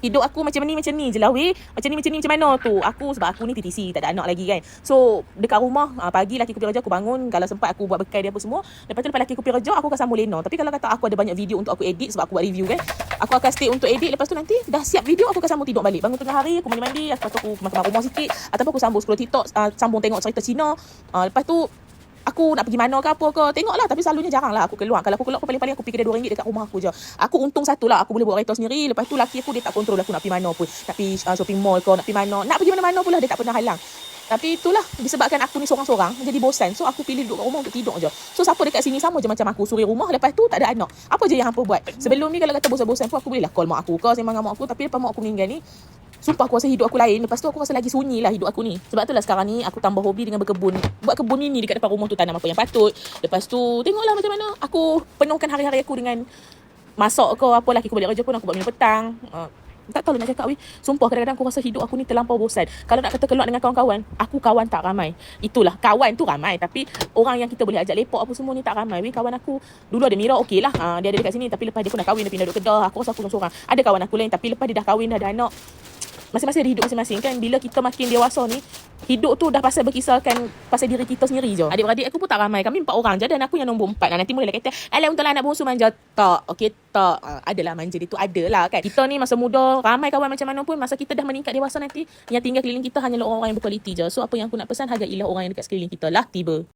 hidup aku macam ni je lah weh. Macam ni macam mana tu. Sebab aku ni TTC, tak ada anak lagi kan. So dekat rumah pagi laki aku pergi kerja, aku bangun, kalau sempat aku buat bekal dia apa semua. Lepas tu lepas laki aku pergi kerja, aku akan sambung lena. Tapi kalau kata aku ada banyak video untuk aku edit, sebab aku buat review kan, aku akan stay untuk edit. Lepas tu nanti dah siap video, aku akan sambung tidur balik. Bangun tengah hari, aku mandi-mandi, lepas tu aku makan rumah sikit, ataupun aku sambung scroll TikTok, sambung tengok cerita Cina. Lepas tu aku nak pergi mana ke apa ke, tengoklah. Tapi selalunya jarang lah aku keluar. Kalau aku keluar, aku paling-paling aku pergi kedai RM2 dekat rumah aku je. Aku untung satu lah, aku boleh buat kereta sendiri. Lepas tu laki aku dia tak kontrol aku nak pergi mana pun. Nak pergi shopping mall ke, nak pergi mana, nak pergi mana-mana pun lah, dia tak pernah halang. Tapi itulah, disebabkan aku ni seorang-seorang jadi bosan. So aku pilih duduk kat rumah untuk tidur je. So siapa dekat sini sama je macam aku, suri rumah, lepas tu tak ada anak. Apa je yang hampa buat? Sebelum ni kalau kata bosan-bosan pun, aku boleh lah call mak aku ke, sembang dengan mak aku. Tapi lepas mak aku meninggal ni, sumpah aku rasa hidup aku lain. Lepas tu aku rasa lagi sunyi lah hidup aku ni. Sebab tu lah sekarang ni aku tambah hobi dengan berkebun. Buat kebun mini dekat depan rumah tu, tanam apa yang patut. Lepas tu tengoklah macam mana aku penuhkan hari-hari aku dengan masak ke apa. Laki aku balik kerja pun aku buat minum petang. Tak tahu nak cakap weh. Sumpah kadang-kadang aku rasa hidup aku ni terlampau bosan. Kalau nak kata keluar dengan kawan-kawan, aku kawan tak ramai. Itulah, kawan tu ramai, tapi orang yang kita boleh ajak lepak apa semua ni tak ramai weh. Kawan aku dulu ada Mira, okey lah, dia ada dekat sini. Tapi lepas dia pun dah kahwin, dia pindah duduk Kedah. Aku rasa aku seorang. Ada kawan aku lain, tapi lepas dia dah kahwin, dah ada anak, masing-masing ada hidup masing-masing kan. Bila kita makin dewasa ni, hidup tu dah pasal berkisarkan pasal diri kita sendiri je. Adik-beradik aku pun tak ramai, kami 4 orang je, dan aku yang nombor 4. Nanti mula kata, alah untunglah anak bongsu manja. Tak, okey tak. Adalah manja dia tu, adalah kan. Kita ni masa muda ramai kawan macam mana pun, masa kita dah meningkat dewasa nanti, yang tinggal keliling kita hanyalah orang-orang yang berkualiti je. So apa yang aku nak pesan, hargailah orang yang dekat sekeliling kita lah. Tiba